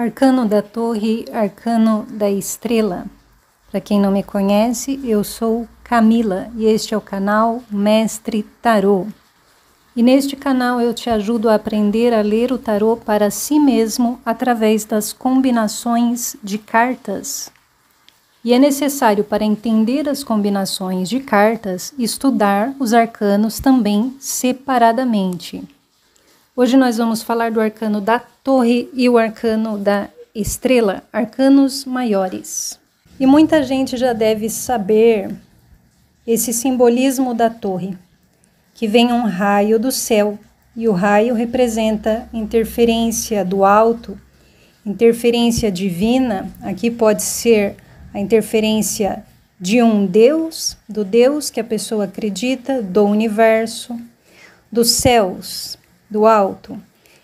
Arcano da Torre, Arcano da Estrela. Para quem não me conhece, eu sou Camila e este é o canal Mestre Tarô. E neste canal eu te ajudo a aprender a ler o tarô para si mesmo através das combinações de cartas. E é necessário, para entender as combinações de cartas, estudar os arcanos também separadamente. Hoje nós vamos falar do arcano da Torre e o arcano da Estrela, arcanos maiores. E muita gente já deve saber esse simbolismo da torre, que vem um raio do céu, e o raio representa interferência do alto, interferência divina. Aqui pode ser a interferência de um Deus, do Deus que a pessoa acredita, do universo, dos céus, do alto.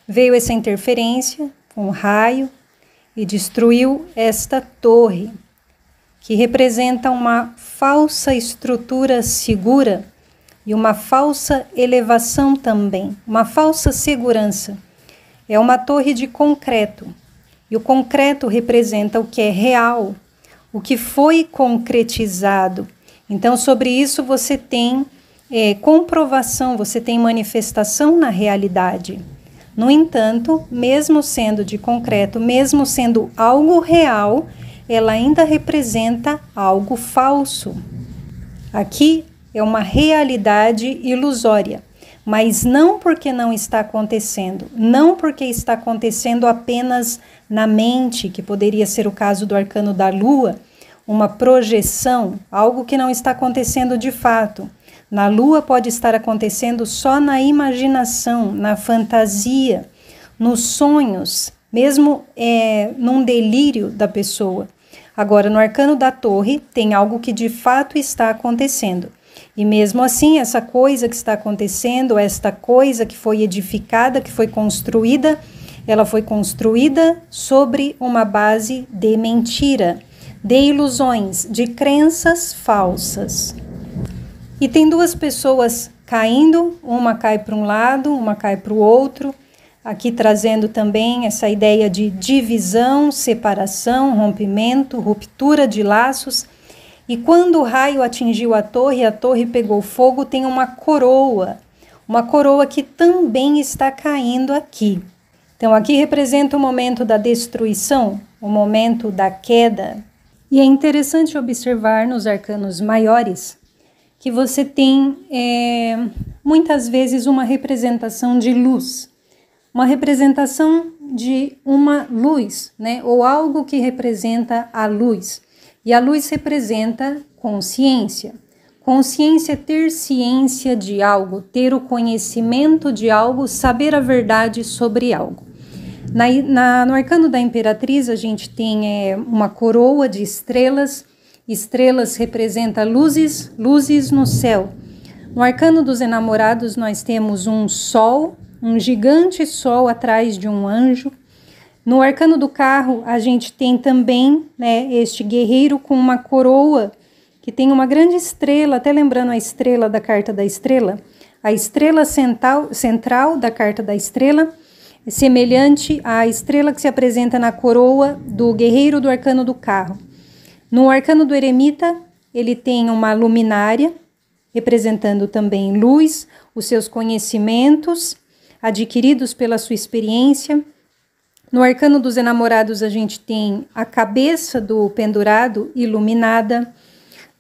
Veio essa interferência com um raio e destruiu esta torre, que representa uma falsa estrutura segura e uma falsa elevação também, uma falsa segurança. É uma torre de concreto, e o concreto representa o que é real, o que foi concretizado. Então, sobre isso você tem comprovação, você tem manifestação na realidade. No entanto, mesmo sendo de concreto, mesmo sendo algo real, ela ainda representa algo falso. Aqui é uma realidade ilusória, mas não porque não está acontecendo, não porque está acontecendo apenas na mente, que poderia ser o caso do arcano da lua, uma projeção, algo que não está acontecendo de fato. Na lua pode estar acontecendo só na imaginação, na fantasia, nos sonhos, mesmo num delírio da pessoa. Agora, no arcano da torre, tem algo que de fato está acontecendo. E mesmo assim, essa coisa que está acontecendo, esta coisa que foi edificada, que foi construída, ela foi construída sobre uma base de mentira, de ilusões, de crenças falsas. E tem duas pessoas caindo, uma cai para um lado, uma cai para o outro, aqui trazendo também essa ideia de divisão, separação, rompimento, ruptura de laços. E quando o raio atingiu a torre pegou fogo, tem uma coroa que também está caindo aqui. Então aqui representa o momento da destruição, o momento da queda. E é interessante observar nos arcanos maiores que você tem muitas vezes uma representação de luz, uma representação de uma luz, né? Ou algo que representa a luz. E a luz representa consciência. Consciência é ter ciência de algo, ter o conhecimento de algo, saber a verdade sobre algo. No arcano da Imperatriz a gente tem uma coroa de estrelas. Estrelas representa luzes, luzes no céu. No arcano dos enamorados nós temos um sol, um gigante sol atrás de um anjo. No arcano do carro a gente tem também, este guerreiro com uma coroa que tem uma grande estrela, até lembrando a estrela da carta da estrela. A estrela central da carta da estrela é semelhante à estrela que se apresenta na coroa do guerreiro do arcano do carro. No arcano do eremita, ele tem uma luminária, representando também luz, os seus conhecimentos adquiridos pela sua experiência. No arcano dos enamorados, a gente tem a cabeça do pendurado iluminada.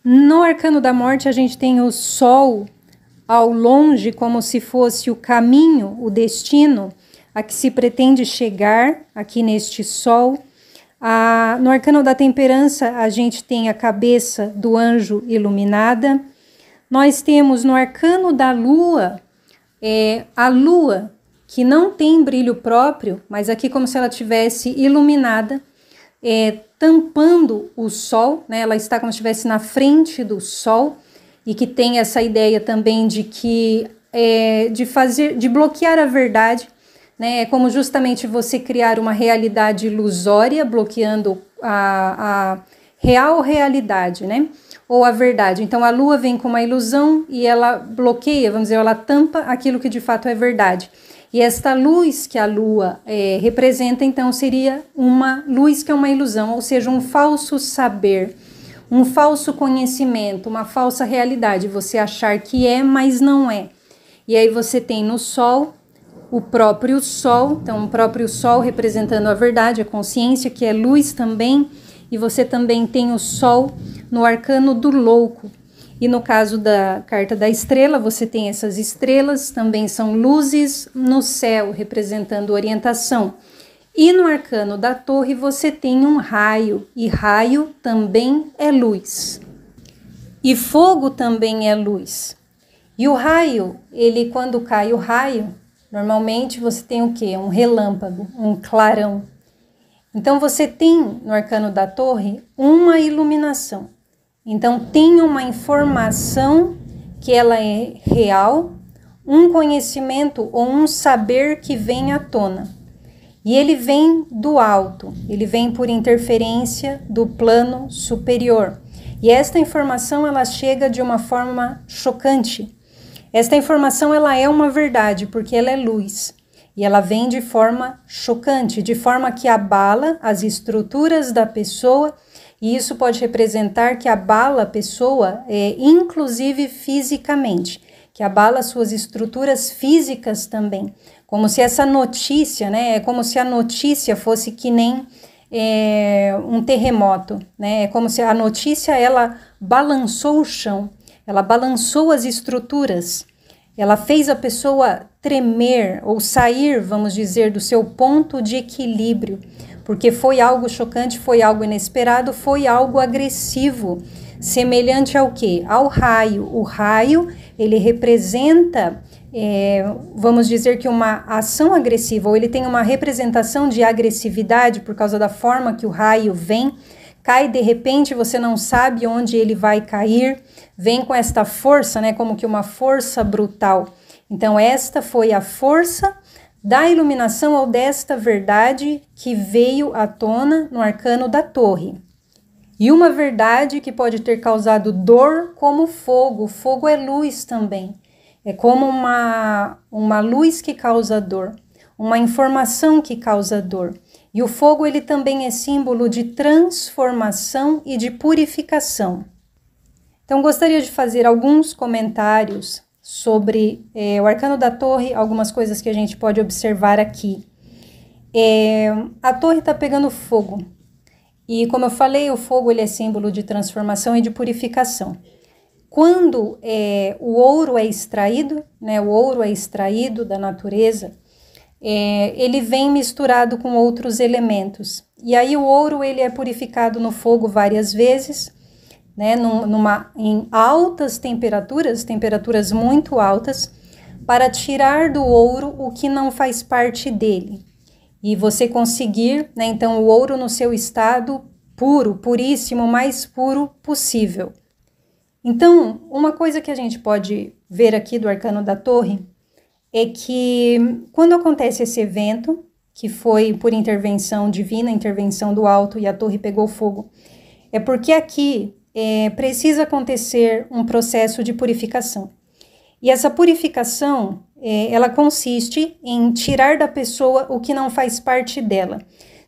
No arcano da morte, a gente tem o sol ao longe, como se fosse o caminho, o destino a que se pretende chegar aqui neste sol. No arcano da temperança, a gente tem a cabeça do anjo iluminada. Nós temos no arcano da lua, a lua, que não tem brilho próprio, mas aqui como se ela tivesse iluminada, tampando o sol, né? Ela está como se estivesse na frente do sol, e que tem essa ideia também de que de bloquear a verdade. É como justamente você criar uma realidade ilusória, bloqueando a real realidade, né? Ou a verdade. Então, a lua vem com uma ilusão e ela bloqueia, vamos dizer, ela tampa aquilo que de fato é verdade. E esta luz que a lua representa, então, seria uma luz que é uma ilusão, ou seja, um falso saber, um falso conhecimento, uma falsa realidade, você achar que é, mas não é. E aí você tem no Sol o próprio Sol, então o próprio Sol representando a verdade, a consciência, que é luz também, e você também tem o Sol no arcano do louco. E no caso da carta da estrela, você tem essas estrelas, também são luzes no céu, representando orientação. E no arcano da torre você tem um raio, e raio também é luz. E fogo também é luz. E o raio, ele quando cai o raio, normalmente você tem o quê? Um relâmpago, um clarão. Então você tem no arcano da torre uma iluminação. Então tem uma informação que ela é real, um conhecimento ou um saber que vem à tona. E ele vem do alto, ele vem por interferência do plano superior. E esta informação ela chega de uma forma chocante. Esta informação ela é uma verdade porque ela é luz. E ela vem de forma chocante, de forma que abala as estruturas da pessoa. E isso pode representar que abala a pessoa, inclusive fisicamente, que abala suas estruturas físicas também. Como se essa notícia, né, é como se a notícia fosse que nem um terremoto, né? É como se a notícia, ela balançou o chão, ela balançou as estruturas, ela fez a pessoa tremer ou sair, vamos dizer, do seu ponto de equilíbrio, porque foi algo chocante, foi algo inesperado, foi algo agressivo, semelhante ao quê? Ao raio. O raio, ele representa, vamos dizer que uma ação agressiva, ou ele tem uma representação de agressividade por causa da forma que o raio vem, cai de repente, você não sabe onde ele vai cair, vem com esta força, né, como que uma força brutal. Então esta foi a força da iluminação ou desta verdade que veio à tona no arcano da torre. E uma verdade que pode ter causado dor como fogo. Fogo é luz também. É como uma luz que causa dor, uma informação que causa dor. E o fogo ele também é símbolo de transformação e de purificação. Então gostaria de fazer alguns comentários sobre o arcano da torre, algumas coisas que a gente pode observar aqui. A torre está pegando fogo. E como eu falei, o fogo ele é símbolo de transformação e de purificação. Quando o ouro é extraído, né, o ouro é extraído da natureza, ele vem misturado com outros elementos. E aí o ouro ele é purificado no fogo várias vezes, né, em altas temperaturas, temperaturas muito altas, para tirar do ouro o que não faz parte dele. E você conseguir, né, então, o ouro no seu estado puro, puríssimo, mais puro possível. Então, uma coisa que a gente pode ver aqui do arcano da torre é que quando acontece esse evento, que foi por intervenção divina, intervenção do alto e a torre pegou fogo, é porque aqui precisa acontecer um processo de purificação. E essa purificação, ela consiste em tirar da pessoa o que não faz parte dela.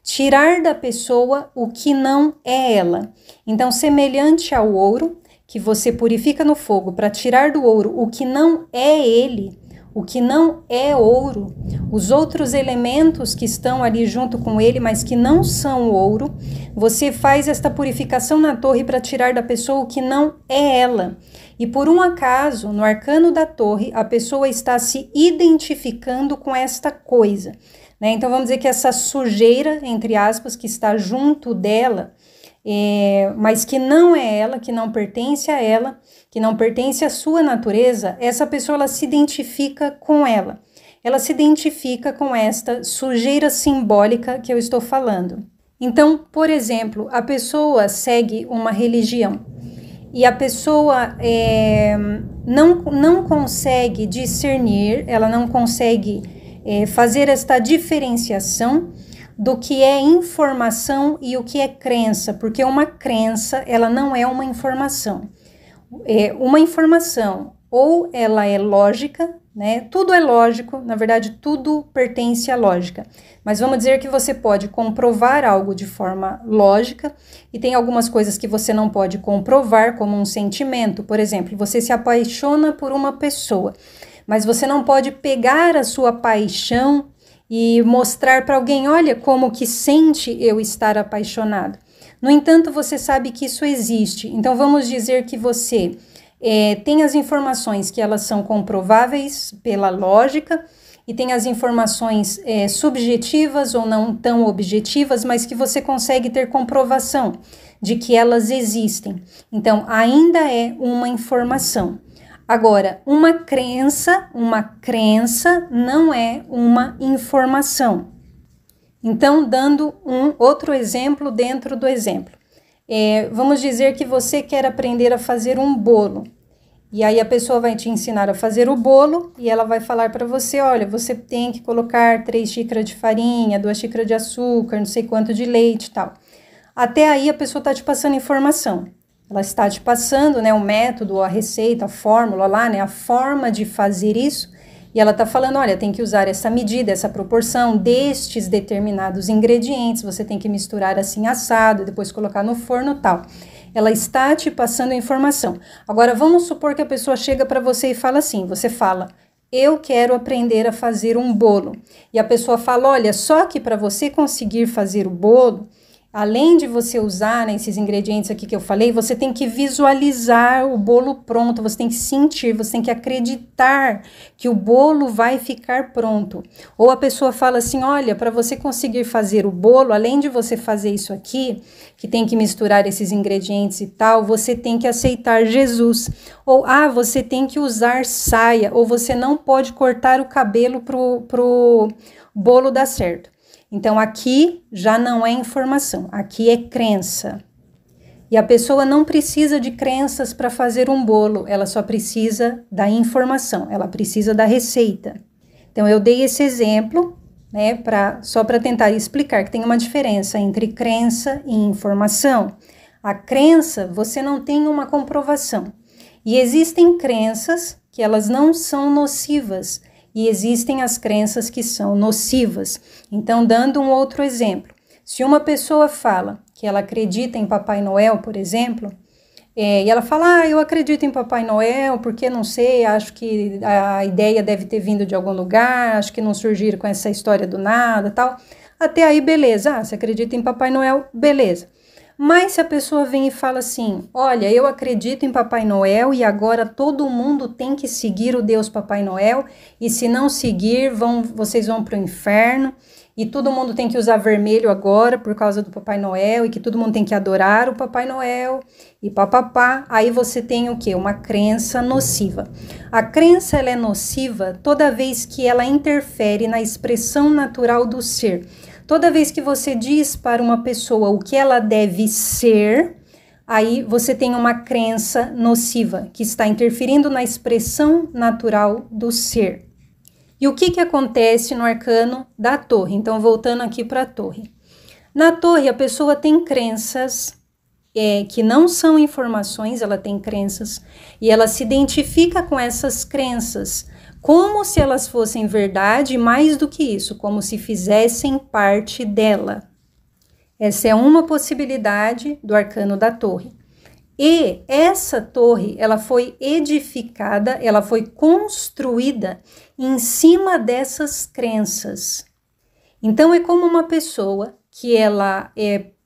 Tirar da pessoa o que não é ela. Então, semelhante ao ouro, que você purifica no fogo para tirar do ouro o que não é ele, o que não é ouro, os outros elementos que estão ali junto com ele, mas que não são ouro, você faz esta purificação na torre para tirar da pessoa o que não é ela. E por um acaso, no arcano da torre, a pessoa está se identificando com esta coisa, né? Então vamos dizer que essa sujeira, entre aspas, que está junto dela, mas que não é ela, que não pertence a ela, que não pertence à sua natureza, essa pessoa ela se identifica com ela. Ela se identifica com esta sujeira simbólica que eu estou falando. Então, por exemplo, a pessoa segue uma religião e a pessoa não consegue discernir, ela não consegue fazer esta diferenciação do que é informação e o que é crença, porque uma crença, ela não é uma informação. Uma informação ou ela é lógica, né? Tudo é lógico, na verdade, tudo pertence à lógica. Mas vamos dizer que você pode comprovar algo de forma lógica e tem algumas coisas que você não pode comprovar, como um sentimento. Por exemplo, você se apaixona por uma pessoa, mas você não pode pegar a sua paixão e mostrar para alguém, olha como que sente eu estar apaixonado. No entanto, você sabe que isso existe. Então, vamos dizer que você tem as informações que elas são comprováveis pela lógica e tem as informações subjetivas ou não tão objetivas, mas que você consegue ter comprovação de que elas existem. Então, ainda é uma informação. Agora, uma crença não é uma informação. Então, dando um outro exemplo dentro do exemplo. Vamos dizer que você quer aprender a fazer um bolo. E aí a pessoa vai te ensinar a fazer o bolo e ela vai falar para você, olha, você tem que colocar 3 xícaras de farinha, 2 xícaras de açúcar, não sei quanto de leite e tal. Até aí a pessoa está te passando informação. Ela está te passando, né, o método, a receita, a fórmula lá, né, a forma de fazer isso. E ela está falando, olha, tem que usar essa medida, essa proporção destes determinados ingredientes. Você tem que misturar assim assado, depois colocar no forno e tal. Ela está te passando informação. Agora, vamos supor que a pessoa chega para você e fala assim, você fala, eu quero aprender a fazer um bolo. E a pessoa fala, olha, só que para você conseguir fazer o bolo, além de você usar, né, esses ingredientes aqui que eu falei, você tem que visualizar o bolo pronto, você tem que sentir, você tem que acreditar que o bolo vai ficar pronto. Ou a pessoa fala assim, olha, para você conseguir fazer o bolo, além de você fazer isso aqui, que tem que misturar esses ingredientes e tal, você tem que aceitar Jesus. Ou, você tem que usar saia, ou você não pode cortar o cabelo pro bolo dar certo. Então, aqui já não é informação, aqui é crença. E a pessoa não precisa de crenças para fazer um bolo, ela só precisa da informação, ela precisa da receita. Então, eu dei esse exemplo, né, só para tentar explicar que tem uma diferença entre crença e informação. A crença, você não tem uma comprovação. E existem crenças que elas não são nocivas, e existem as crenças que são nocivas. Então, dando um outro exemplo, se uma pessoa fala que ela acredita em Papai Noel, por exemplo, e ela fala, eu acredito em Papai Noel, porque não sei, acho que a ideia deve ter vindo de algum lugar, acho que não surgiram com essa história do nada, tal. Até aí, beleza, você acredita em Papai Noel, beleza. Mas se a pessoa vem e fala assim, olha, eu acredito em Papai Noel e agora todo mundo tem que seguir o Deus Papai Noel e se não seguir, vocês vão para o inferno e todo mundo tem que usar vermelho agora por causa do Papai Noel e que todo mundo tem que adorar o Papai Noel e papapá, aí você tem o quê? Uma crença nociva. A crença ela é nociva toda vez que ela interfere na expressão natural do ser. Toda vez que você diz para uma pessoa o que ela deve ser, aí você tem uma crença nociva, que está interferindo na expressão natural do ser. E o que acontece no arcano da torre? Então, voltando aqui para a torre. Na torre, a pessoa tem crenças que não são informações, ela tem crenças, e ela se identifica com essas crenças, como se elas fossem verdade, mais do que isso, como se fizessem parte dela. Essa é uma possibilidade do arcano da torre. E essa torre, ela foi edificada, ela foi construída em cima dessas crenças. Então, é como uma pessoa que ela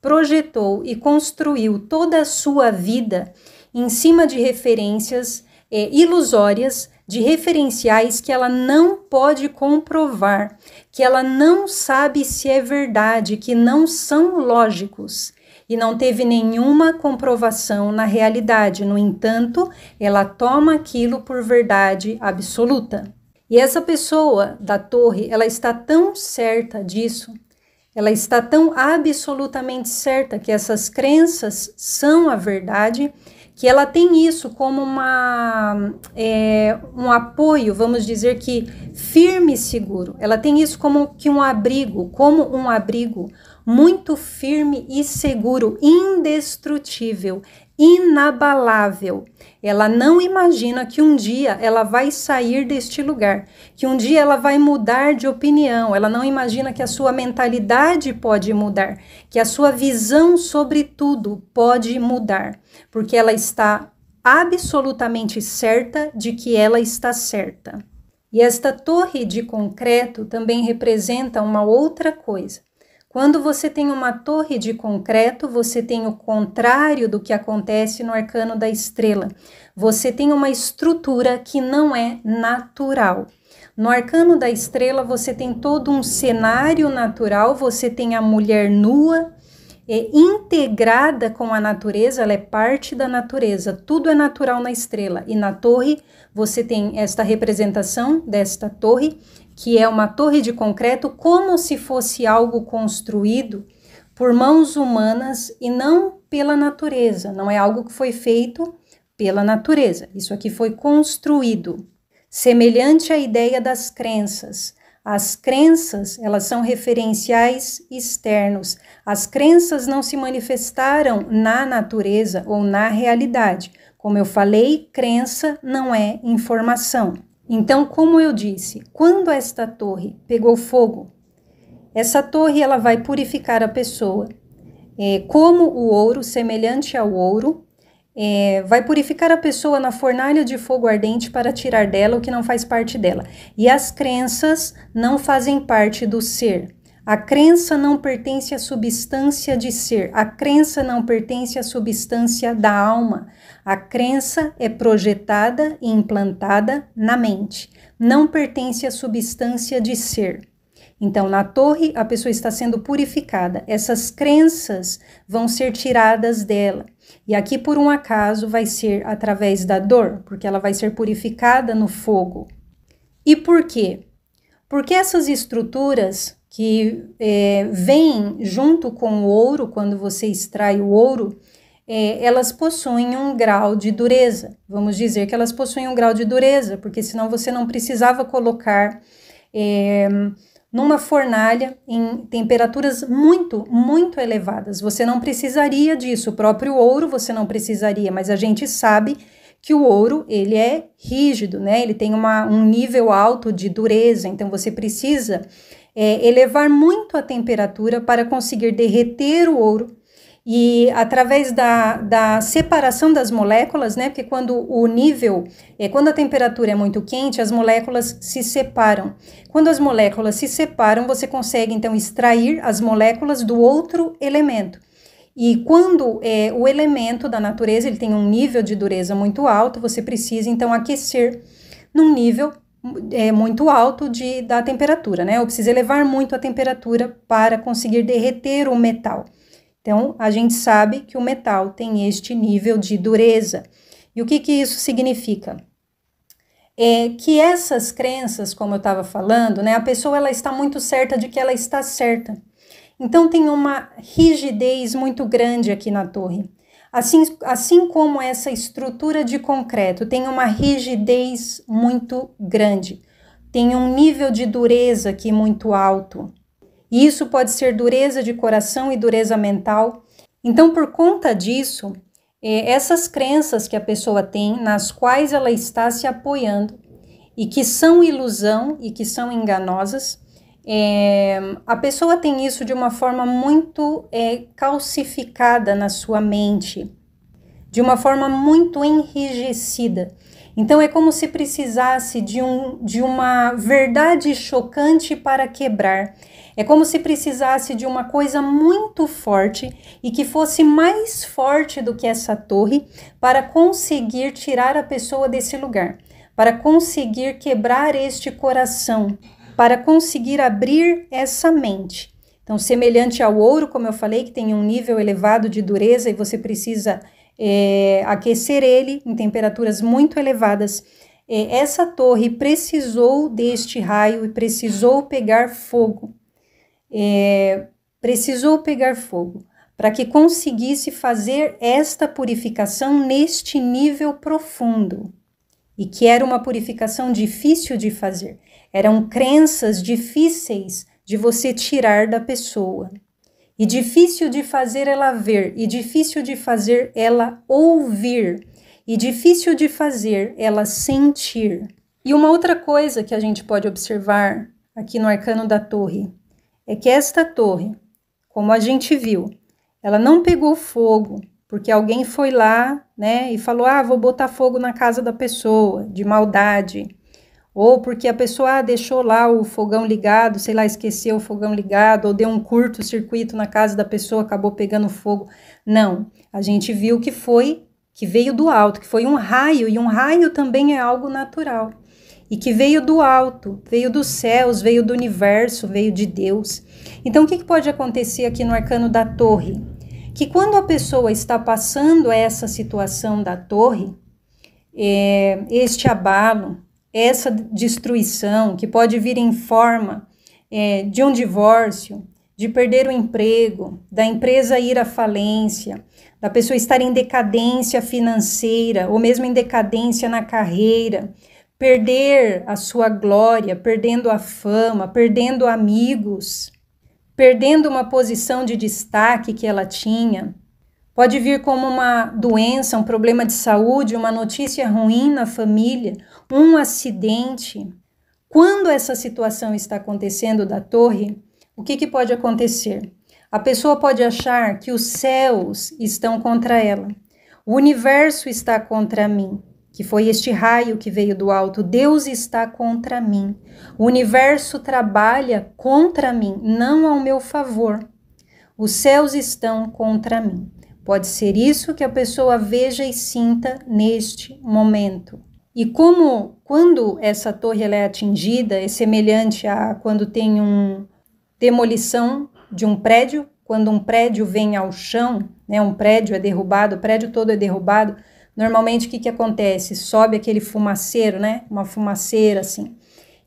projetou e construiu toda a sua vida em cima de referências ilusórias, de referenciais que ela não pode comprovar, que ela não sabe se é verdade, que não são lógicos e não teve nenhuma comprovação na realidade. No entanto, ela toma aquilo por verdade absoluta. E essa pessoa da torre, ela está tão certa disso, ela está tão absolutamente certa que essas crenças são a verdade, que ela tem isso como um apoio, vamos dizer que firme e seguro. Ela tem isso como um abrigo muito firme e seguro, indestrutível, inabalável. Ela não imagina que um dia ela vai sair deste lugar, que um dia ela vai mudar de opinião. Ela não imagina que a sua mentalidade pode mudar, que a sua visão sobre tudo pode mudar, porque ela está absolutamente certa de que ela está certa. E esta torre de concreto também representa uma outra coisa. Quando você tem uma torre de concreto, você tem o contrário do que acontece no arcano da estrela. Você tem uma estrutura que não é natural. No arcano da estrela, você tem todo um cenário natural, você tem a mulher nua, integrada com a natureza, ela é parte da natureza, tudo é natural na estrela. E na torre, você tem esta representação desta torre, que é uma torre de concreto, como se fosse algo construído por mãos humanas e não pela natureza. Não é algo que foi feito pela natureza. Isso aqui foi construído. Semelhante à ideia das crenças. As crenças, elas são referenciais externos. As crenças não se manifestaram na natureza ou na realidade. Como eu falei, crença não é informação. Então, como eu disse, quando esta torre pegou fogo, essa torre ela vai purificar a pessoa. Como o ouro, semelhante ao ouro, vai purificar a pessoa na fornalha de fogo ardente para tirar dela o que não faz parte dela. E as crenças não fazem parte do ser. A crença não pertence à substância de ser. A crença não pertence à substância da alma. A crença é projetada e implantada na mente. Não pertence à substância de ser. Então, na torre, a pessoa está sendo purificada. Essas crenças vão ser tiradas dela. E aqui, por um acaso, vai ser através da dor, porque ela vai ser purificada no fogo. E por quê? Porque essas estruturas que vêm junto com o ouro, quando você extrai o ouro, elas possuem um grau de dureza. Vamos dizer que elas possuem um grau de dureza, porque senão você não precisava colocar numa fornalha em temperaturas muito, muito elevadas. Você não precisaria disso. O próprio ouro você não precisaria, mas a gente sabe que o ouro, ele é rígido, né? Ele tem um nível alto de dureza, então você precisa elevar muito a temperatura para conseguir derreter o ouro e através da separação das moléculas, né? Porque quando quando a temperatura é muito quente, as moléculas se separam. Quando as moléculas se separam, você consegue então extrair as moléculas do outro elemento. E quando o elemento da natureza ele tem um nível de dureza muito alto, você precisa então aquecer num nível muito alto da temperatura, né? Ou precisa elevar muito a temperatura para conseguir derreter o metal. Então, a gente sabe que o metal tem este nível de dureza. E o que isso significa? Que essas crenças, como eu estava falando, né? A pessoa ela está muito certa de que ela está certa. Então, tem uma rigidez muito grande aqui na torre. Assim como essa estrutura de concreto tem uma rigidez muito grande, tem um nível de dureza aqui muito alto. E isso pode ser dureza de coração e dureza mental. Então, por conta disso, essas crenças que a pessoa tem, nas quais ela está se apoiando, e que são ilusão e que são enganosas, a pessoa tem isso de uma forma muito calcificada na sua mente, de uma forma muito enrijecida. Então, é como se precisasse de uma verdade chocante para quebrar. É como se precisasse de uma coisa muito forte e que fosse mais forte do que essa torre para conseguir tirar a pessoa desse lugar, para conseguir quebrar este coração, para conseguir abrir essa mente. Então, semelhante ao ouro, como eu falei, que tem um nível elevado de dureza e você precisa aquecer ele em temperaturas muito elevadas, essa torre precisou deste raio e precisou pegar fogo. Para que conseguisse fazer esta purificação neste nível profundo, e que era uma purificação difícil de fazer, eram crenças difíceis de você tirar da pessoa. e difícil de fazer ela ver, e difícil de fazer ela ouvir, e difícil de fazer ela sentir. E uma outra coisa que a gente pode observar aqui no arcano da torre é que esta torre, como a gente viu, ela não pegou fogo porque alguém foi lá, né, e falou: ah, vou botar fogo na casa da pessoa, de maldade. Ou porque a pessoa deixou lá o fogão ligado, sei lá, esqueceu o fogão ligado, ou deu um curto-circuito na casa da pessoa, acabou pegando fogo. Não, a gente viu que veio do alto, que foi um raio, e um raio também é algo natural. E que veio do alto, veio dos céus, veio do universo, veio de Deus. Então, o que pode acontecer aqui no arcano da torre? Que quando a pessoa está passando essa situação da torre, este abalo, essa destruição, que pode vir em forma de um divórcio, de perder o emprego, da empresa ir à falência, da pessoa estar em decadência financeira, ou mesmo em decadência na carreira, perder a sua glória, perdendo a fama, perdendo amigos, perdendo uma posição de destaque que ela tinha. Pode vir como uma doença, um problema de saúde, uma notícia ruim na família, um acidente. Quando essa situação está acontecendo da torre, o que pode acontecer? A pessoa pode achar que os céus estão contra ela, o universo está contra mim, que foi este raio que veio do alto. Deus está contra mim. O universo trabalha contra mim, não ao meu favor. Os céus estão contra mim. Pode ser isso que a pessoa veja e sinta neste momento. E como quando essa torre ela é atingida, é semelhante a quando tem uma demolição de um prédio, quando um prédio vem ao chão, né, um prédio é derrubado, o prédio todo é derrubado. Normalmente, o que acontece? Sobe aquele fumaceiro, né? Uma fumaceira, assim.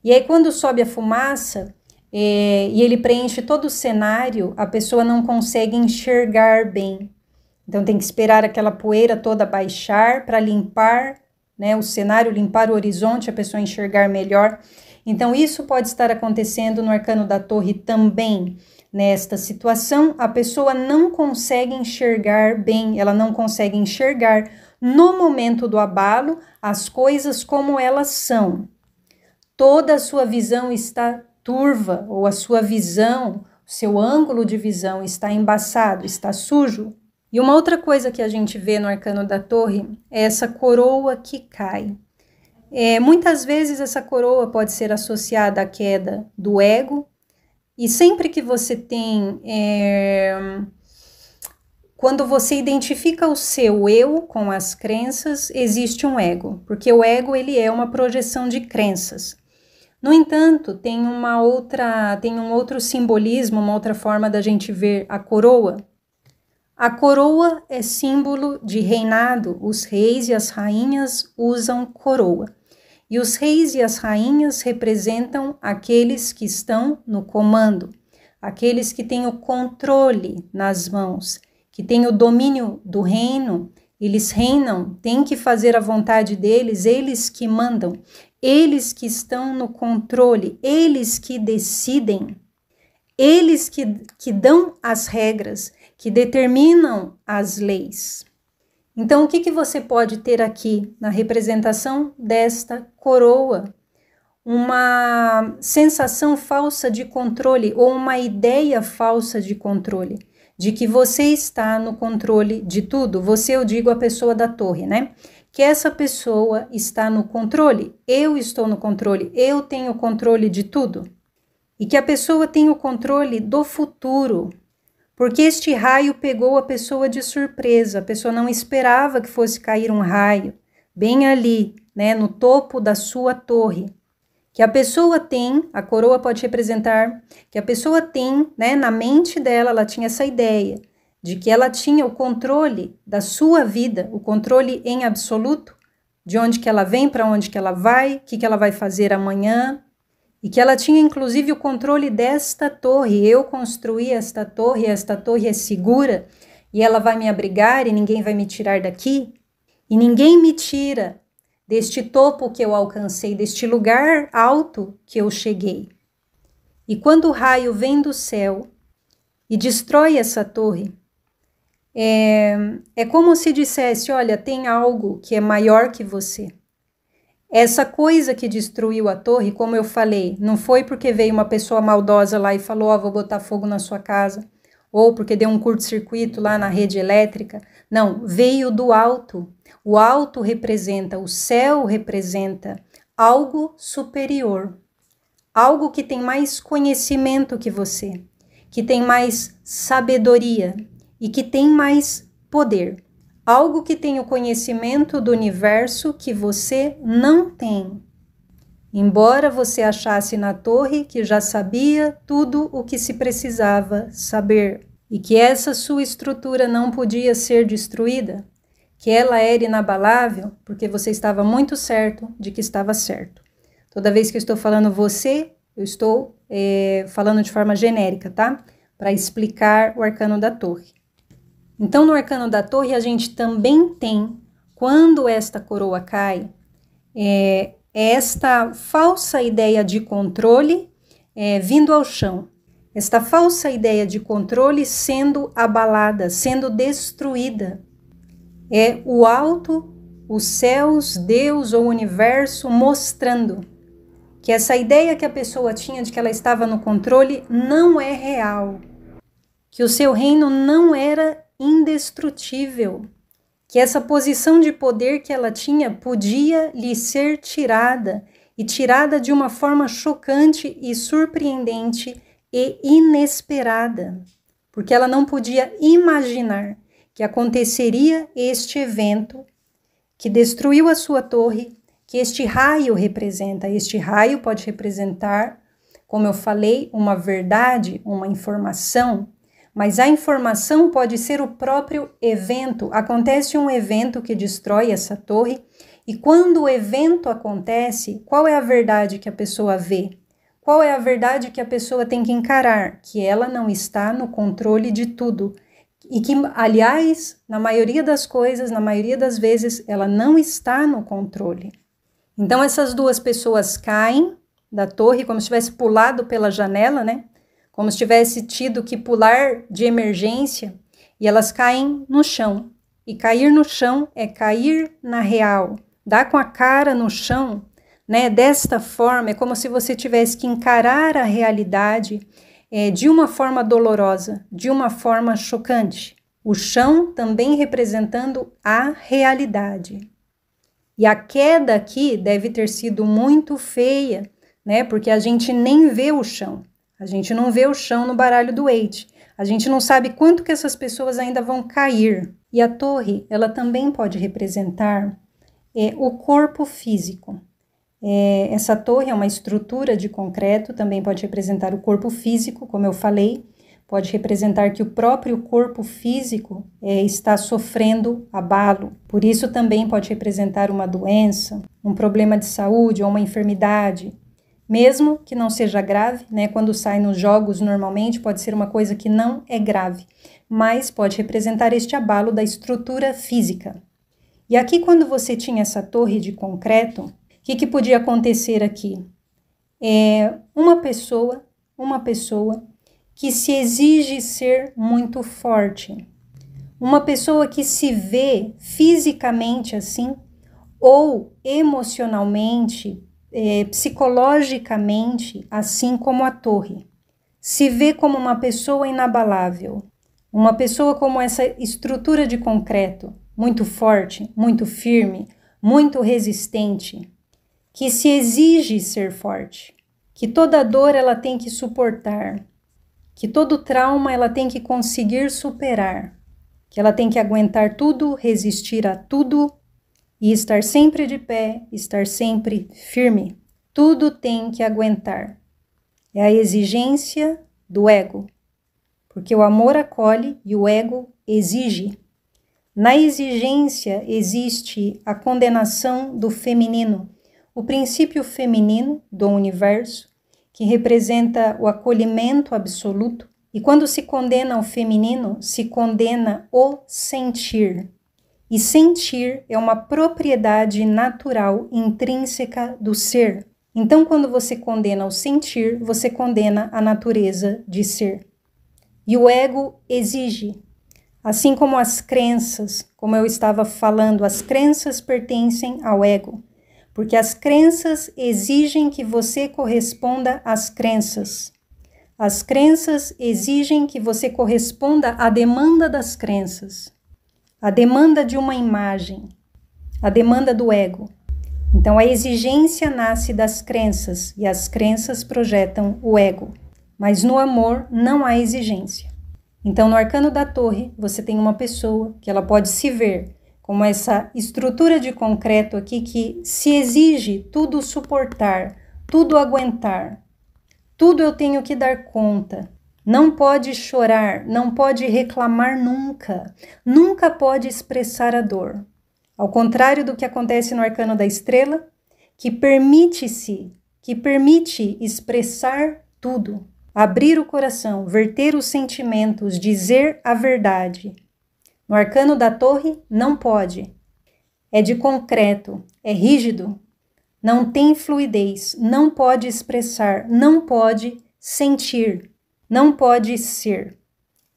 E aí, quando sobe a fumaça e ele preenche todo o cenário, a pessoa não consegue enxergar bem. Então, tem que esperar aquela poeira toda baixar para limpar, né, o cenário, limpar o horizonte, a pessoa enxergar melhor. Então, isso pode estar acontecendo no arcano da torre também. Nesta situação, a pessoa não consegue enxergar bem, ela não consegue enxergar no momento do abalo as coisas como elas são. Toda a sua visão está turva, ou a sua visão, o seu ângulo de visão está embaçado, está sujo. E uma outra coisa que a gente vê no arcano da torre é essa coroa que cai. Muitas vezes essa coroa pode ser associada à queda do ego, e sempre que você tem... Quando você identifica o seu eu com as crenças, existe um ego, porque o ego ele é uma projeção de crenças. No entanto, tem um outro simbolismo, uma outra forma da gente ver a coroa. A coroa é símbolo de reinado, os reis e as rainhas usam coroa. E os reis e as rainhas representam aqueles que estão no comando, aqueles que têm o controle nas mãos, que têm o domínio do reino, eles reinam, têm que fazer a vontade deles, eles que mandam, eles que estão no controle, eles que decidem, eles que dão as regras, que determinam as leis. Então, o que você pode ter aqui na representação desta coroa? Uma sensação falsa de controle ou uma ideia falsa de controle, de que você está no controle de tudo. Você, eu digo a pessoa da torre, né? Que essa pessoa está no controle. Eu estou no controle, eu tenho controle de tudo. E que a pessoa tem o controle do futuro, porque este raio pegou a pessoa de surpresa. A pessoa não esperava que fosse cair um raio bem ali, né, no topo da sua torre. Que a pessoa tem, a coroa pode representar, que a pessoa tem, né, na mente dela, ela tinha essa ideia de que ela tinha o controle da sua vida, o controle em absoluto, de onde que ela vem, para onde que ela vai, o que ela vai fazer amanhã, e que ela tinha inclusive o controle desta torre. Eu construí esta torre é segura, e ela vai me abrigar e ninguém vai me tirar daqui, e ninguém me tira deste topo que eu alcancei, deste lugar alto que eu cheguei. E quando o raio vem do céu e destrói essa torre, é como se dissesse, olha, tem algo que é maior que você. Essa coisa que destruiu a torre, como eu falei, não foi porque veio uma pessoa maldosa lá e falou, ó, vou botar fogo na sua casa, ou porque deu um curto-circuito lá na rede elétrica. Não, veio do alto. O alto representa, o céu representa algo superior, algo que tem mais conhecimento que você, que tem mais sabedoria e que tem mais poder. Algo que tem o conhecimento do universo que você não tem. Embora você achasse na torre que já sabia tudo o que se precisava saber e que essa sua estrutura não podia ser destruída, que ela era inabalável, porque você estava muito certo de que estava certo. Toda vez que eu estou falando você, eu estou falando de forma genérica, tá? Para explicar o arcano da torre. Então, no arcano da torre, a gente também tem, quando esta coroa cai, esta falsa ideia de controle vindo ao chão. Esta falsa ideia de controle sendo abalada, sendo destruída. É o alto, os céus, Deus ou o universo mostrando que essa ideia que a pessoa tinha de que ela estava no controle não é real. Que o seu reino não era indestrutível, que essa posição de poder que ela tinha podia lhe ser tirada, e tirada de uma forma chocante e surpreendente e inesperada, porque ela não podia imaginar que aconteceria este evento que destruiu a sua torre, que este raio representa. Este raio pode representar, como eu falei, uma verdade, uma informação, mas a informação pode ser o próprio evento. Acontece um evento que destrói essa torre, e quando o evento acontece, qual é a verdade que a pessoa vê? Qual é a verdade que a pessoa tem que encarar? Que ela não está no controle de tudo. E que, aliás, na maioria das coisas, na maioria das vezes, ela não está no controle. Então, essas duas pessoas caem da torre, como se tivesse pulado pela janela, né? Como se tivesse tido que pular de emergência, e elas caem no chão. E cair no chão é cair na real, dar com a cara no chão, né? Desta forma, é como se você tivesse que encarar a realidade de uma forma dolorosa, de uma forma chocante. O chão também representando a realidade. E a queda aqui deve ter sido muito feia, né? Porque a gente nem vê o chão. A gente não vê o chão no baralho do Eight. A gente não sabe quanto que essas pessoas ainda vão cair. E a torre, ela também pode representar o corpo físico. Essa torre é uma estrutura de concreto, também pode representar o corpo físico, como eu falei. Pode representar que o próprio corpo físico está sofrendo abalo. Por isso também pode representar uma doença, um problema de saúde ou uma enfermidade. Mesmo que não seja grave, né? Quando sai nos jogos, normalmente pode ser uma coisa que não é grave, mas pode representar este abalo da estrutura física. E aqui, quando você tinha essa torre de concreto, o que podia acontecer aqui? Uma pessoa que se exige ser muito forte, uma pessoa que se vê fisicamente assim, ou emocionalmente, psicologicamente, assim como a torre. Se vê como uma pessoa inabalável, uma pessoa como essa estrutura de concreto, muito forte, muito firme, muito resistente, que se exige ser forte, que toda dor ela tem que suportar, que todo trauma ela tem que conseguir superar, que ela tem que aguentar tudo, resistir a tudo, e estar sempre de pé, estar sempre firme. Tudo tem que aguentar. É a exigência do ego. Porque o amor acolhe e o ego exige. Na exigência existe a condenação do feminino. O princípio feminino do universo, que representa o acolhimento absoluto. E quando se condena o feminino, se condena o sentir. E sentir é uma propriedade natural, intrínseca do ser. Então, quando você condena o sentir, você condena a natureza de ser. E o ego exige. Assim como as crenças, como eu estava falando, as crenças pertencem ao ego, porque as crenças exigem que você corresponda às crenças. As crenças exigem que você corresponda à demanda das crenças, à demanda de uma imagem, à demanda do ego. Então, a exigência nasce das crenças e as crenças projetam o ego, mas no amor não há exigência. Então, no arcano da torre, você tem uma pessoa que ela pode se ver como essa estrutura de concreto aqui que se exige tudo suportar, tudo aguentar, tudo eu tenho que dar conta. Não pode chorar, não pode reclamar nunca, nunca pode expressar a dor. Ao contrário do que acontece no arcano da estrela, que permite expressar tudo. Abrir o coração, verter os sentimentos, dizer a verdade. No arcano da torre, não pode. É de concreto, é rígido, não tem fluidez, não pode expressar, não pode sentir, não pode ser.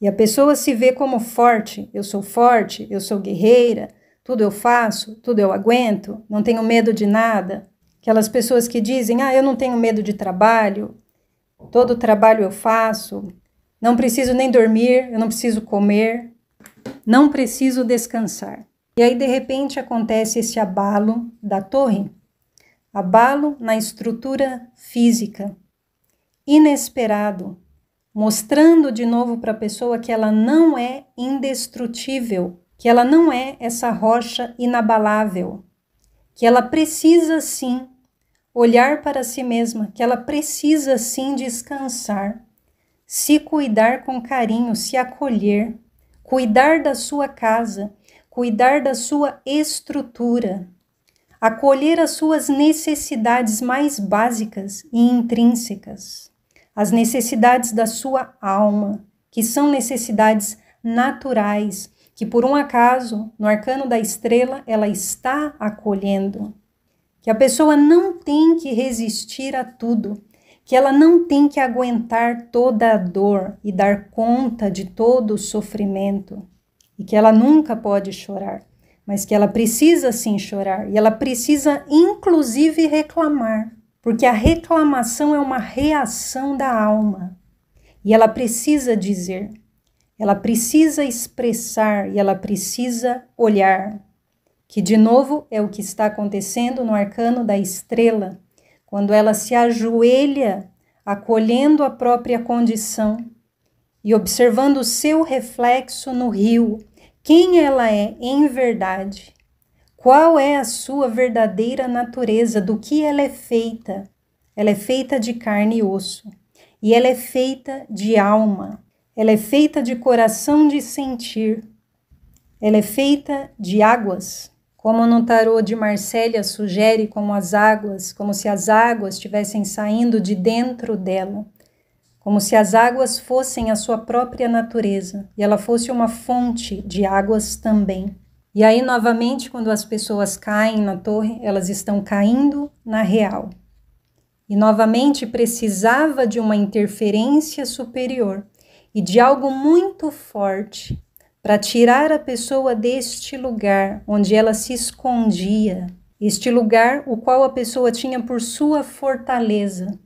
E a pessoa se vê como forte, eu sou guerreira, tudo eu faço, tudo eu aguento, não tenho medo de nada. Aquelas pessoas que dizem, eu não tenho medo de trabalho, todo trabalho eu faço, não preciso nem dormir, eu não preciso comer, não preciso descansar. E aí, de repente, acontece esse abalo da torre, abalo na estrutura física, inesperado, mostrando de novo para a pessoa que ela não é indestrutível, que ela não é essa rocha inabalável, que ela precisa sim olhar para si mesma, que ela precisa sim descansar, se cuidar com carinho, se acolher, cuidar da sua casa, cuidar da sua estrutura, acolher as suas necessidades mais básicas e intrínsecas, as necessidades da sua alma, que são necessidades naturais, que por um acaso, no arcano da estrela, ela está acolhendo. Que a pessoa não tem que resistir a tudo, que ela não tem que aguentar toda a dor e dar conta de todo o sofrimento, e que ela nunca pode chorar, mas que ela precisa sim chorar, e ela precisa inclusive reclamar, porque a reclamação é uma reação da alma, e ela precisa dizer, ela precisa expressar e ela precisa olhar. Que de novo é o que está acontecendo no arcano da estrela, quando ela se ajoelha, acolhendo a própria condição e observando o seu reflexo no rio, quem ela é em verdade, qual é a sua verdadeira natureza, do que ela é feita. Ela é feita de carne e osso, e ela é feita de alma, ela é feita de coração de sentir, ela é feita de águas. Como no tarô de Marsella sugere, como se as águas estivessem saindo de dentro dela, como se as águas fossem a sua própria natureza, e ela fosse uma fonte de águas também. E aí, novamente, quando as pessoas caem na torre, elas estão caindo na real. E novamente precisava de uma interferência superior e de algo muito forte, para tirar a pessoa deste lugar onde ela se escondia, este lugar o qual a pessoa tinha por sua fortaleza,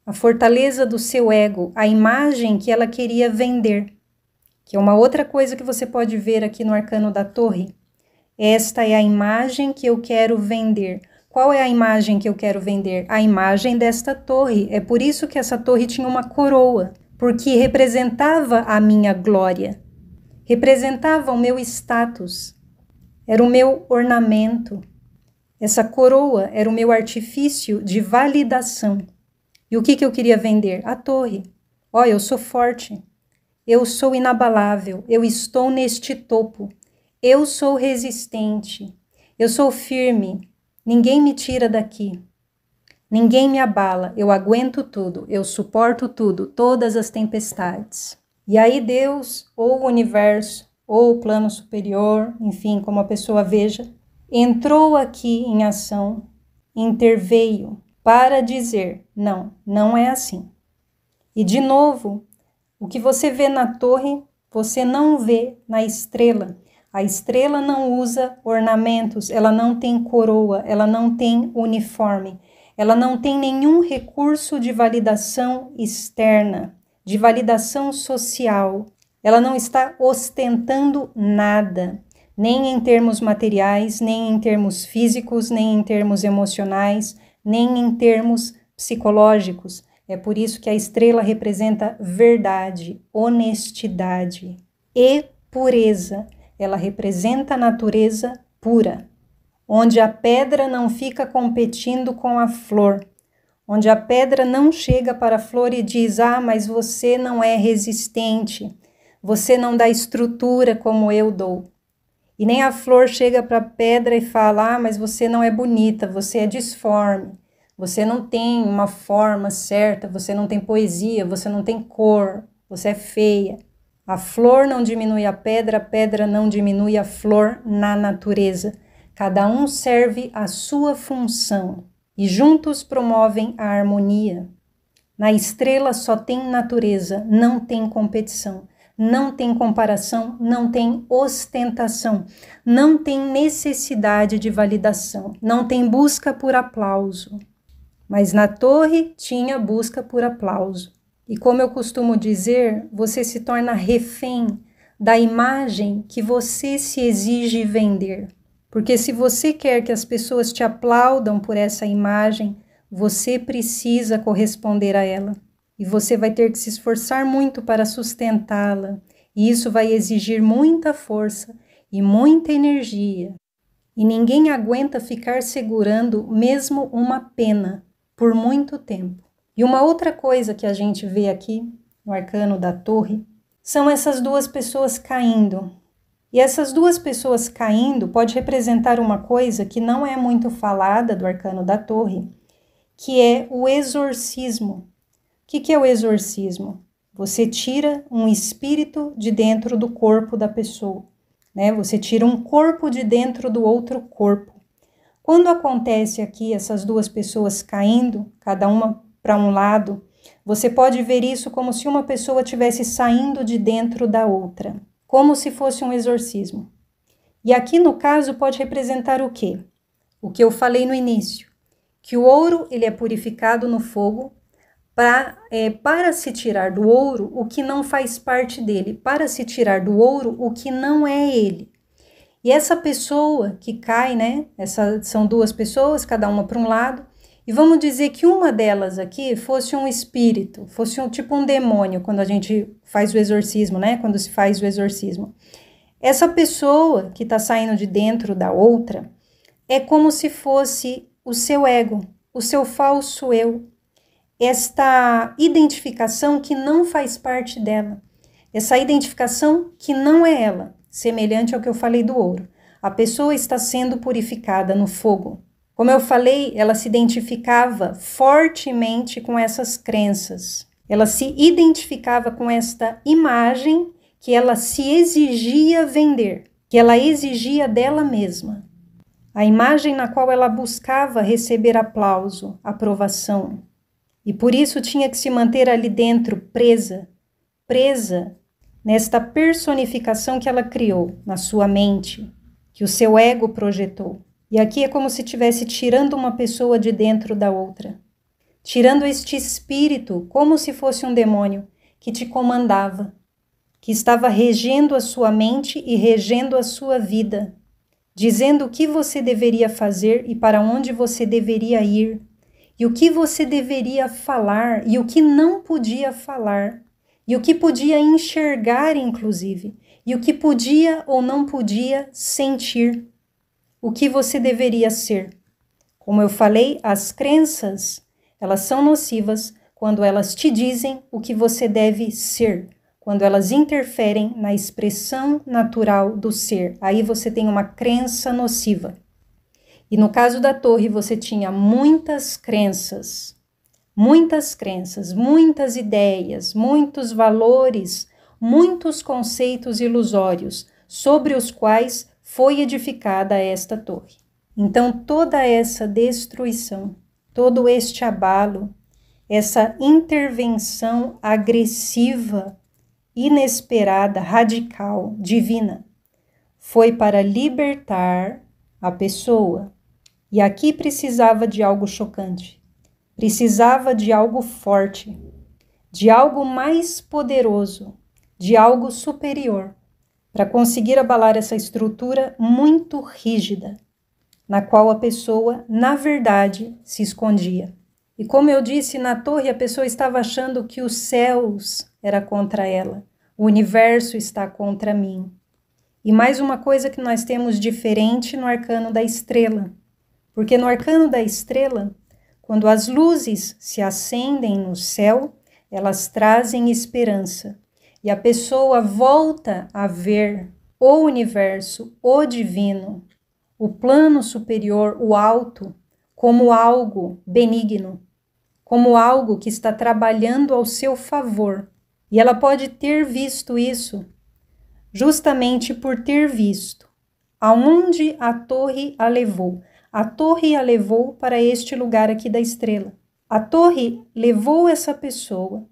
a fortaleza do seu ego, a imagem que ela queria vender, que é uma outra coisa que você pode ver aqui no arcano da torre. Esta é a imagem que eu quero vender. Qual é a imagem que eu quero vender? A imagem desta torre. É por isso que essa torre tinha uma coroa, porque representava a minha glória. Representava o meu status, era o meu ornamento. Essa coroa era o meu artifício de validação. E o que eu queria vender? A torre. Olha, eu sou forte, eu sou inabalável, eu estou neste topo, eu sou resistente, eu sou firme, ninguém me tira daqui, ninguém me abala, eu aguento tudo, eu suporto tudo, todas as tempestades. E aí Deus, ou o universo, ou o plano superior, enfim, como a pessoa veja, entrou aqui em ação, interveio para dizer, não, não é assim. E de novo, O que você vê na torre, você não vê na estrela. A estrela não usa ornamentos, ela não tem coroa, ela não tem uniforme, ela não tem nenhum recurso de validação externa, de validação social. Ela não está ostentando nada, nem em termos materiais, nem em termos físicos, nem em termos emocionais, nem em termos psicológicos. É por isso que a estrela representa verdade, honestidade e pureza. Ela representa a natureza pura, onde a pedra não fica competindo com a flor, onde a pedra não chega para a flor e diz: ah, mas você não é resistente, você não dá estrutura como eu dou. E nem a flor chega para a pedra e fala: ah, mas você não é bonita, você é disforme, você não tem uma forma certa, você não tem poesia, você não tem cor, você é feia. A flor não diminui a pedra não diminui a flor na natureza. Cada um serve a sua função e juntos promovem a harmonia. Na estrela só tem natureza, não tem competição, não tem comparação, não tem ostentação, não tem necessidade de validação, não tem busca por aplauso. Mas na torre tinha busca por aplauso. E como eu costumo dizer, você se torna refém da imagem que você se exige vender. Porque se você quer que as pessoas te aplaudam por essa imagem, você precisa corresponder a ela. E você vai ter que se esforçar muito para sustentá-la. E isso vai exigir muita força e muita energia. E ninguém aguenta ficar segurando mesmo uma pena por muito tempo. E uma outra coisa que a gente vê aqui no arcano da torre são essas duas pessoas caindo. E essas duas pessoas caindo pode representar uma coisa que não é muito falada do arcano da torre, que é o exorcismo. O que é o exorcismo? Você tira um espírito de dentro do corpo da pessoa, né? Você tira um corpo de dentro do outro corpo. Quando acontece aqui essas duas pessoas caindo, cada uma para um lado, você pode ver isso como se uma pessoa estivesse saindo de dentro da outra, como se fosse um exorcismo. E aqui no caso pode representar o quê? O que eu falei no início, que o ouro ele é purificado no fogo para se tirar do ouro o que não faz parte dele, para se tirar do ouro o que não é ele. E essa pessoa que cai, né? São duas pessoas, cada uma para um lado. E vamos dizer que uma delas aqui fosse um espírito, fosse tipo um demônio, quando a gente faz o exorcismo, né? Quando se faz o exorcismo. Essa pessoa que está saindo de dentro da outra é como se fosse o seu ego, o seu falso eu. Esta identificação que não faz parte dela. Essa identificação que não é ela, semelhante ao que eu falei do ouro. A pessoa está sendo purificada no fogo. Como eu falei, ela se identificava fortemente com essas crenças. Ela se identificava com esta imagem que ela se exigia vender, que ela exigia dela mesma. A imagem na qual ela buscava receber aplauso, aprovação. E por isso tinha que se manter ali dentro, presa nesta personificação que ela criou na sua mente, que o seu ego projetou. E aqui é como se estivesse tirando uma pessoa de dentro da outra, tirando este espírito como se fosse um demônio que te comandava, que estava regendo a sua mente e regendo a sua vida, dizendo o que você deveria fazer e para onde você deveria ir, e o que você deveria falar e o que não podia falar, e o que podia enxergar, inclusive, e o que podia ou não podia sentir. O que você deveria ser. Como eu falei, as crenças, elas são nocivas quando elas te dizem o que você deve ser, quando elas interferem na expressão natural do ser. Aí você tem uma crença nociva. E no caso da torre, você tinha muitas crenças, muitas ideias, muitos valores, muitos conceitos ilusórios sobre os quais foi edificada esta torre. Então, toda essa destruição, todo este abalo, essa intervenção agressiva inesperada, radical, divina. Foi para libertar a pessoa. E aqui precisava de algo chocante. Precisava de algo forte, de algo mais poderoso, de algo superior, para conseguir abalar essa estrutura muito rígida, na qual a pessoa, na verdade, se escondia. E como eu disse, na torre a pessoa estava achando que os céus era contra ela, o universo está contra mim. E mais uma coisa que nós temos diferente no arcano da estrela, porque no arcano da estrela, quando as luzes se acendem no céu, elas trazem esperança. E a pessoa volta a ver o universo, o divino, o plano superior, o alto, como algo benigno, como algo que está trabalhando ao seu favor. E ela pode ter visto isso justamente por ter visto aonde a torre a levou. A torre a levou para este lugar aqui da estrela. A torre levou essa pessoa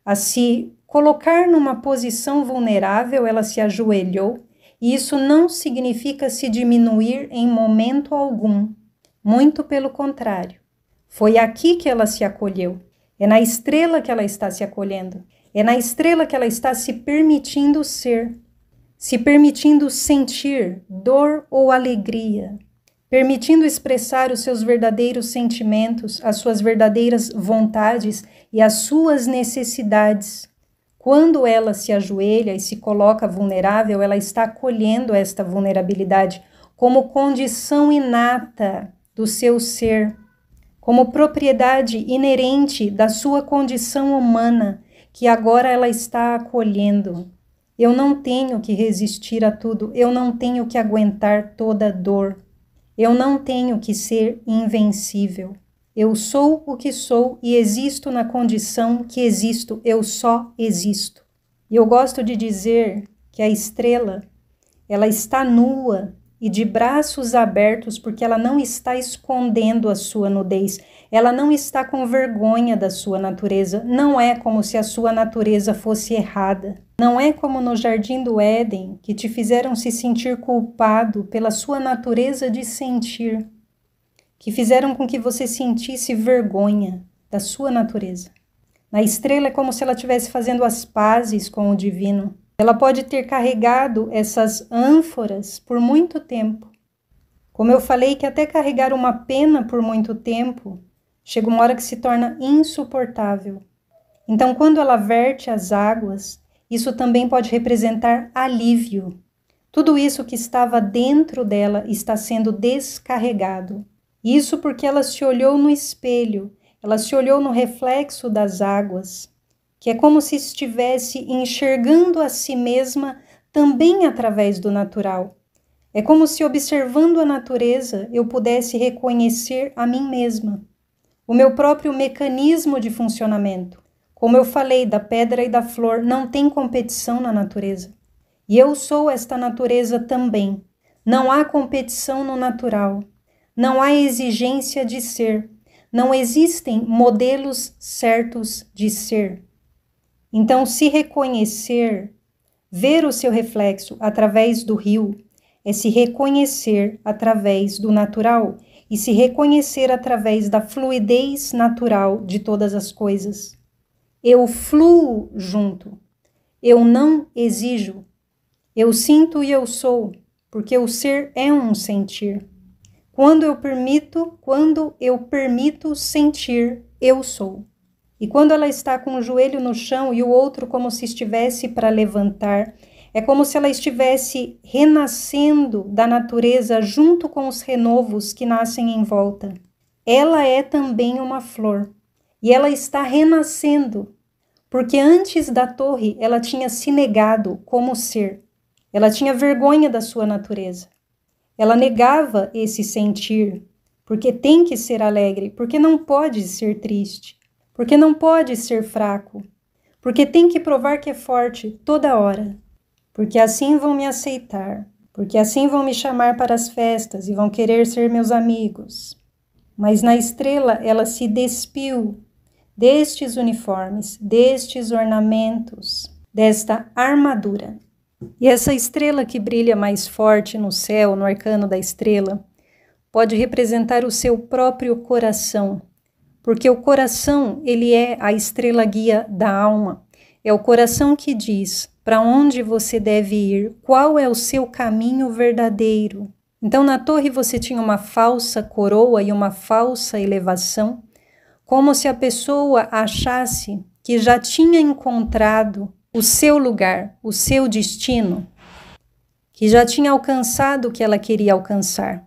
a se colocar numa posição vulnerável, ela se ajoelhou, e isso não significa se diminuir em momento algum, muito pelo contrário. Foi aqui que ela se acolheu, é na estrela que ela está se acolhendo, é na estrela que ela está se permitindo ser, se permitindo sentir dor ou alegria, permitindo expressar os seus verdadeiros sentimentos, as suas verdadeiras vontades e as suas necessidades. Quando ela se ajoelha e se coloca vulnerável, ela está acolhendo esta vulnerabilidade como condição inata do seu ser, como propriedade inerente da sua condição humana, que agora ela está acolhendo. Eu não tenho que resistir a tudo, eu não tenho que aguentar toda dor, eu não tenho que ser invencível. Eu sou o que sou e existo na condição que existo, eu só existo. E eu gosto de dizer que a estrela, ela está nua e de braços abertos porque ela não está escondendo a sua nudez, ela não está com vergonha da sua natureza, não é como se a sua natureza fosse errada. Não é como no Jardim do Éden, que te fizeram se sentir culpado pela sua natureza de sentir, que fizeram com que você sentisse vergonha da sua natureza. Na estrela é como se ela estivesse fazendo as pazes com o divino. Ela pode ter carregado essas ânforas por muito tempo. Como eu falei que até carregar uma pena por muito tempo, chega uma hora que se torna insuportável. Então, quando ela verte as águas, isso também pode representar alívio. Tudo isso que estava dentro dela está sendo descarregado. Isso porque ela se olhou no espelho, ela se olhou no reflexo das águas, que é como se estivesse enxergando a si mesma também através do natural. É como se observando a natureza eu pudesse reconhecer a mim mesma, o meu próprio mecanismo de funcionamento. Como eu falei, da pedra e da flor não tem competição na natureza. E eu sou esta natureza também. Não há competição no natural. Não há exigência de ser. Não existem modelos certos de ser. Então, se reconhecer, ver o seu reflexo através do rio, é se reconhecer através do natural e se reconhecer através da fluidez natural de todas as coisas. Eu fluo junto, eu não exijo, eu sinto e eu sou, porque o ser é um sentir. Quando eu permito sentir, eu sou. E quando ela está com o joelho no chão e o outro como se estivesse para levantar, é como se ela estivesse renascendo da natureza junto com os renovos que nascem em volta. Ela é também uma flor e ela está renascendo, porque antes da torre ela tinha se negado como ser. Ela tinha vergonha da sua natureza. Ela negava esse sentir, porque tem que ser alegre, porque não pode ser triste, porque não pode ser fraco, porque tem que provar que é forte toda hora, porque assim vão me aceitar, porque assim vão me chamar para as festas e vão querer ser meus amigos. Mas na estrela ela se despiu destes uniformes, destes ornamentos, desta armadura. E essa estrela que brilha mais forte no céu, no arcano da estrela, pode representar o seu próprio coração, porque o coração, ele é a estrela guia da alma. É o coração que diz para onde você deve ir, qual é o seu caminho verdadeiro. Então, na torre você tinha uma falsa coroa e uma falsa elevação, como se a pessoa achasse que já tinha encontrado o seu lugar, o seu destino, que já tinha alcançado o que ela queria alcançar.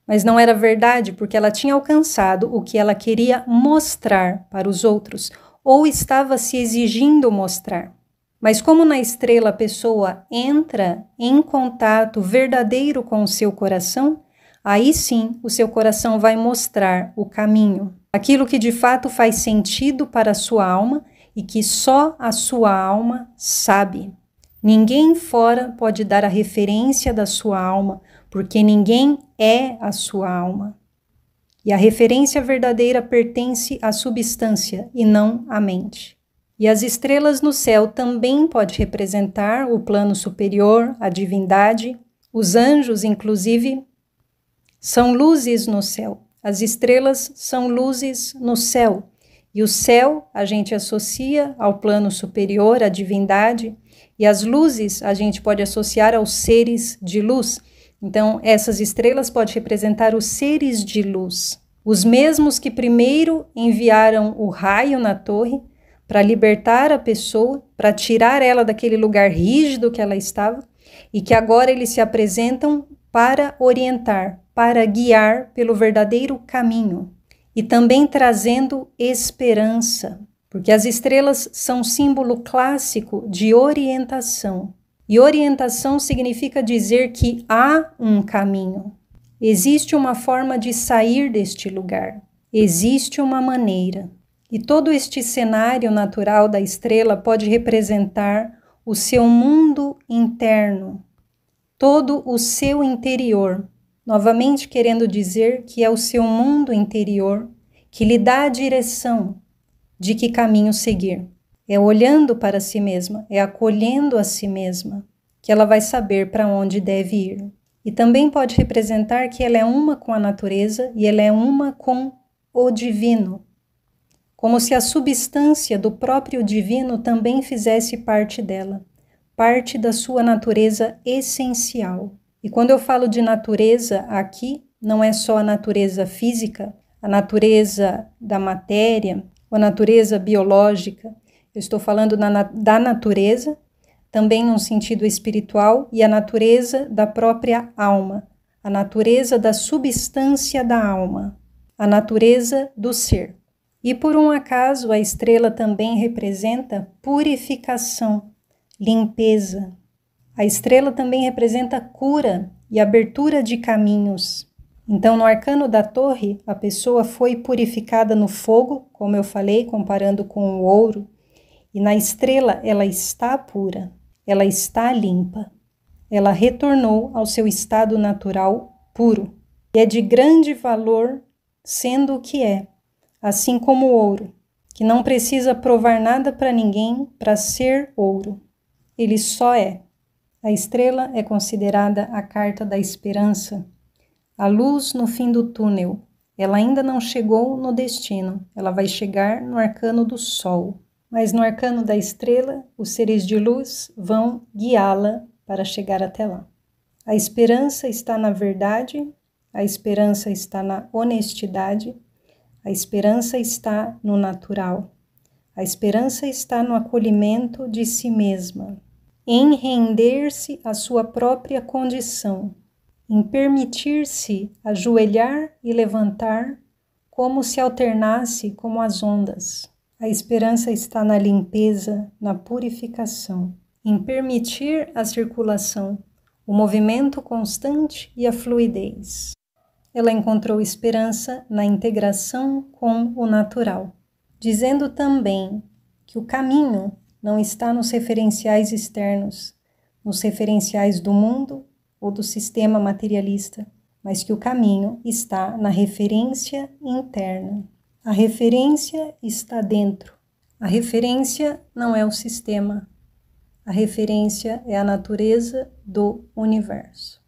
Mas não era verdade, porque ela tinha alcançado o que ela queria mostrar para os outros, ou estava se exigindo mostrar. Mas como na estrela a pessoa entra em contato verdadeiro com o seu coração, aí sim o seu coração vai mostrar o caminho, aquilo que de fato faz sentido para a sua alma e que só a sua alma sabe. Ninguém fora pode dar a referência da sua alma, porque ninguém é a sua alma. E a referência verdadeira pertence à substância e não à mente. E as estrelas no céu também pode representar o plano superior, a divindade. Os anjos, inclusive, são luzes no céu. As estrelas são luzes no céu. E o céu a gente associa ao plano superior, à divindade. E as luzes a gente pode associar aos seres de luz. Então, essas estrelas podem representar os seres de luz. Os mesmos que primeiro enviaram o raio na torre para libertar a pessoa, para tirar ela daquele lugar rígido que ela estava, e que agora eles se apresentam para orientar, para guiar pelo verdadeiro caminho, e também trazendo esperança, porque as estrelas são símbolo clássico de orientação, e orientação significa dizer que há um caminho, existe uma forma de sair deste lugar, existe uma maneira. E todo este cenário natural da estrela pode representar o seu mundo interno, todo o seu interior, novamente querendo dizer que é o seu mundo interior que lhe dá a direção de que caminho seguir. É olhando para si mesma, é acolhendo a si mesma, que ela vai saber para onde deve ir. E também pode representar que ela é uma com a natureza e ela é uma com o divino, como se a substância do próprio divino também fizesse parte dela, parte da sua natureza essencial. E quando eu falo de natureza aqui, não é só a natureza física, a natureza da matéria, ou a natureza biológica. Eu estou falando da natureza, também num sentido espiritual, e a natureza da própria alma, a natureza da substância da alma, a natureza do ser. E por um acaso a estrela também representa purificação, limpeza. A estrela também representa cura e abertura de caminhos. Então, no arcano da torre, a pessoa foi purificada no fogo, como eu falei, comparando com o ouro, e na estrela ela está pura, ela está limpa. Ela retornou ao seu estado natural puro. E é de grande valor, sendo o que é. Assim como o ouro, que não precisa provar nada para ninguém para ser ouro. Ele só é. A estrela é considerada a carta da esperança, a luz no fim do túnel. Ela ainda não chegou no destino, ela vai chegar no arcano do sol. Mas no arcano da estrela, os seres de luz vão guiá-la para chegar até lá. A esperança está na verdade, a esperança está na honestidade, a esperança está no natural. A esperança está no acolhimento de si mesma, em render-se à sua própria condição, em permitir-se ajoelhar e levantar como se alternasse como as ondas. A esperança está na limpeza, na purificação, em permitir a circulação, o movimento constante e a fluidez. Ela encontrou esperança na integração com o natural, dizendo também que o caminho não está nos referenciais externos, nos referenciais do mundo ou do sistema materialista, mas que o caminho está na referência interna. A referência está dentro. A referência não é o sistema. A referência é a natureza do universo.